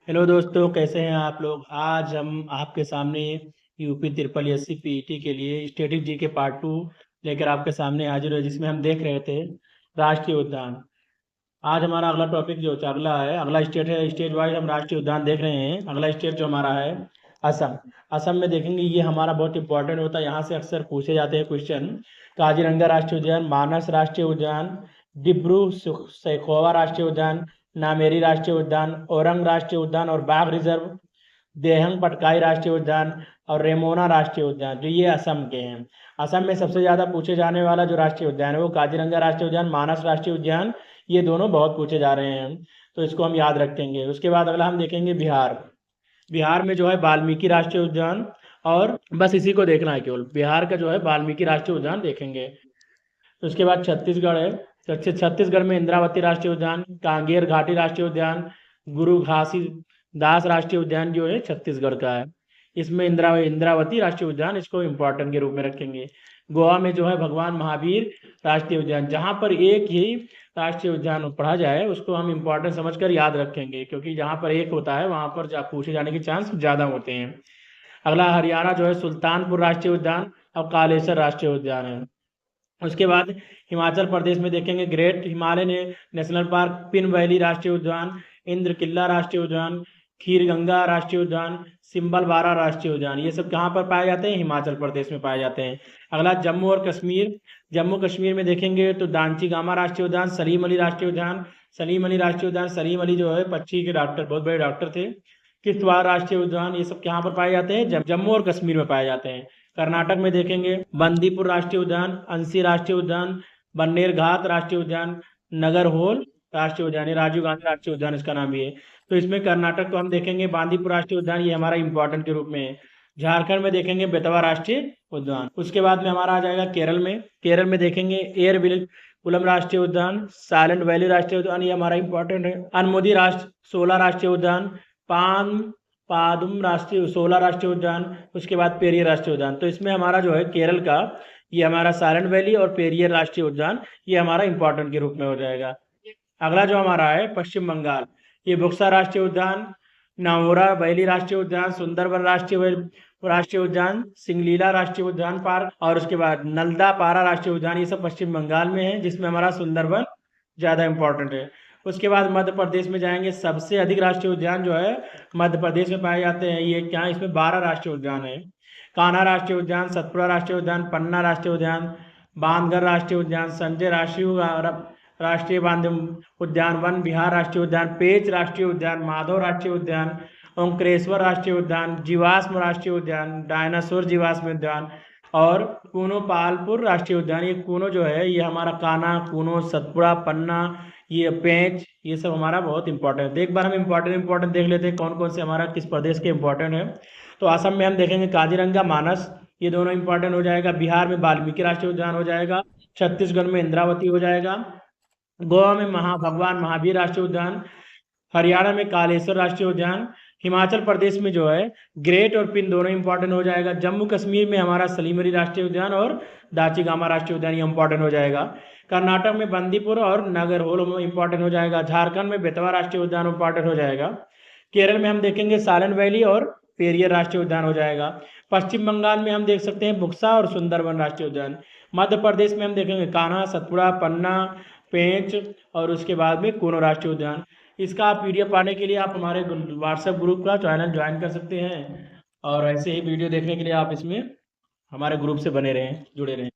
Hello दोस्तों, कैसे हैं आप लोग। आज हम आपके सामने यूपी ट्रिपल एससी पीईटी के लिए स्टैटिक जी के पार्ट 2 लेकर आपके सामने हाजिर है, जिसमें हम देख रहे थे राष्ट्रीय उद्यान। आज हमारा अगला टॉपिक जो अगला है, अगला स्टेट है। स्टेट वाइज हम राष्ट्रीय उद्यान देख रहे हैं। अगला स्टेट जो हमारा है असम। असम में देखेंगे, ये हमारा बहुत इंपॉर्टेंट होता है, यहाँ से अक्सर पूछे जाते हैं क्वेश्चन। काजीरंगा राष्ट्रीय उद्यान, मानस राष्ट्रीय उद्यान, डिब्रू सैखोवा राष्ट्रीय उद्यान, नामेरी राष्ट्रीय उद्यान, औरंग राष्ट्रीय उद्यान और बाघ रिजर्व, देहंग पटकाई राष्ट्रीय उद्यान और रेमोना राष्ट्रीय उद्यान, जो ये असम के हैं। असम में सबसे ज्यादा पूछे जाने वाला जो राष्ट्रीय उद्यान है वो काजीरंगा राष्ट्रीय उद्यान, मानस राष्ट्रीय उद्यान, ये दोनों बहुत पूछे जा रहे हैं, तो इसको हम याद रखेंगे। उसके बाद अगला हम देखेंगे बिहार। बिहार में जो है वाल्मीकि राष्ट्रीय उद्यान, और बस इसी को देखना है, केवल बिहार का जो है वाल्मीकि राष्ट्रीय उद्यान देखेंगे। उसके बाद छत्तीसगढ़ है। तो छत्तीसगढ़ में इंद्रावती राष्ट्रीय उद्यान, कांगेर घाटी राष्ट्रीय उद्यान, गुरु घासीदास राष्ट्रीय उद्यान जो है छत्तीसगढ़ का है। इसमें इंद्रावती राष्ट्रीय उद्यान, इसको इम्पोर्टेंट के रूप में रखेंगे। गोवा में जो है भगवान महावीर राष्ट्रीय उद्यान, जहाँ पर एक ही राष्ट्रीय उद्यान पढ़ा जाए उसको हम इम्पोर्टेंट समझकर याद रखेंगे, क्योंकि जहाँ पर एक होता है वहाँ पर पूछे जाने के चांस ज़्यादा होते हैं। अगला हरियाणा जो है सुल्तानपुर राष्ट्रीय उद्यान और कालेसर राष्ट्रीय उद्यान है। उसके बाद हिमाचल प्रदेश में देखेंगे great Himalaya national park, pin valley राष्ट्रीय उद्यान, इंद्र किला राष्ट्रीय उद्यान, खीर गंगा राष्ट्रीय उद्यान, सिंबल बारा राष्ट्रीय उद्यान, ये सब कहाँ पर पाए जाते हैं? हिमाचल प्रदेश में पाए जाते हैं। अगला जम्मू और कश्मीर। जम्मू कश्मीर में देखेंगे तो दांची गामा राष्ट्रीय उद्यान, सलीम अली राष्ट्रीय उद्यान, सलीम अली राष्ट्रीय उद्यान, सलीम अली जो है पक्षी के डॉक्टर, बहुत बड़े डॉक्टर थे। किश्तवाड़ राष्ट्रीय उद्यान, ये सब कहाँ पर पाए जाते हैं? जम्मू और कश्मीर में पाए जाते हैं। कर्नाटक में देखेंगे बंदीपुर राष्ट्रीय उद्यान, अंसी राष्ट्रीय उद्यान, बन्नेर घाट राष्ट्रीय उद्यान, नगरहोल राष्ट्रीय उद्यान, ये राजीव गांधी राष्ट्रीय उद्यान इसका नाम भी है। तो इसमें कर्नाटक को हम देखेंगे बांदीपुर राष्ट्रीय उद्यान, ये हमारा इंपॉर्टेंट के रूप में है। झारखंड में देखेंगे बेतवा राष्ट्रीय उद्यान। उसके बाद में हमारा आ जाएगा केरल में। केरल में देखेंगे एयर कुलम राष्ट्रीय उद्यान, साइलेंट वैली राष्ट्रीय उद्यान, ये हमारा इंपॉर्टेंट है। अनमोदी राष्ट्र 16 राष्ट्रीय उद्यान, पान पादुम राष्ट्रीय 16 राष्ट्रीय उद्यान, उसके बाद पेरियर राष्ट्रीय उद्यान। तो इसमें हमारा जो है केरल का, ये हमारा साइलेंट वैली और पेरियर राष्ट्रीय उद्यान, ये हमारा इंपॉर्टेंट के रूप में हो जाएगा। अगला जो हमारा है पश्चिम बंगाल, ये बुक्सा राष्ट्रीय उद्यान, नामोरा वैली राष्ट्रीय उद्यान, सुंदरबन राष्ट्रीय उद्यान, सिंगलीला राष्ट्रीय उद्यान पार्क, और उसके बाद नलदा पारा राष्ट्रीय उद्यान, ये सब पश्चिम बंगाल में है, जिसमें हमारा सुंदरबन ज्यादा इंपॉर्टेंट है। उसके बाद मध्य प्रदेश में जाएंगे। सबसे अधिक राष्ट्रीय उद्यान जो है मध्य प्रदेश में पाए जाते हैं, ये क्या है? इसमें 12 राष्ट्रीय उद्यान है। कान्हा राष्ट्रीय उद्यान, सतपुड़ा राष्ट्रीय उद्यान, पन्ना राष्ट्रीय उद्यान, बांधगढ़ राष्ट्रीय उद्यान, संजय राष्ट्रीय बांध उद्यान, वन विहार राष्ट्रीय उद्यान, पेंच राष्ट्रीय उद्यान, माधव राष्ट्रीय उद्यान, ओंकारेश्वर राष्ट्रीय उद्यान, जीवाश्म राष्ट्रीय उद्यान, डायनासोर जीवाश्म उद्यान, और कूनो पालपुर राष्ट्रीय उद्यान। ये कूनो जो है ये हमारा कान्हा, कूनो, सतपुड़ा, पन्ना, ये पेंच, ये सब हमारा बहुत इंपॉर्टेंट है। एक बार हम इंपॉर्टेंट देख लेते हैं कौन कौन से हमारा किस प्रदेश के इंपॉर्टेंट है। तो असम में हम देखेंगे काजीरंगा, मानस, ये दोनों इंपॉर्टेंट हो जाएगा। बिहार में वाल्मीकि राष्ट्रीय उद्यान हो जाएगा। छत्तीसगढ़ में इंद्रावती हो जाएगा। गोवा में भगवान महावीर राष्ट्रीय उद्यान। हरियाणा में कालेश्वर राष्ट्रीय उद्यान। हिमाचल प्रदेश में जो है ग्रेट और पिन दोनों इंपॉर्टेंट हो जाएगा। जम्मू कश्मीर में हमारा सलीमरी राष्ट्रीय उद्यान और दाची-गामा राष्ट्रीय उद्यान, ये इंपॉर्टेंट हो जाएगा। कर्नाटक में बंदीपुर और नागरहोल इंपॉर्टेंट हो जाएगा। झारखंड में बेतवा राष्ट्रीय उद्यान इंपॉर्टेंट हो जाएगा। केरल में हम देखेंगे साइलेंट वैली और पेरियर राष्ट्रीय उद्यान हो जाएगा। पश्चिम बंगाल में हम देख सकते हैं बुक्सा और सुंदरबन राष्ट्रीय उद्यान। मध्य प्रदेश में हम देखेंगे कान्हा, सतपुड़ा, पन्ना, पेंच, और उसके बाद में कूनो राष्ट्रीय उद्यान। इसका आप पीडीएफ पाने के लिए आप हमारे व्हाट्सएप ग्रुप का चैनल ज्वाइन कर सकते हैं, और ऐसे ही वीडियो देखने के लिए आप इसमें हमारे ग्रुप से बने रहें, जुड़े रहें।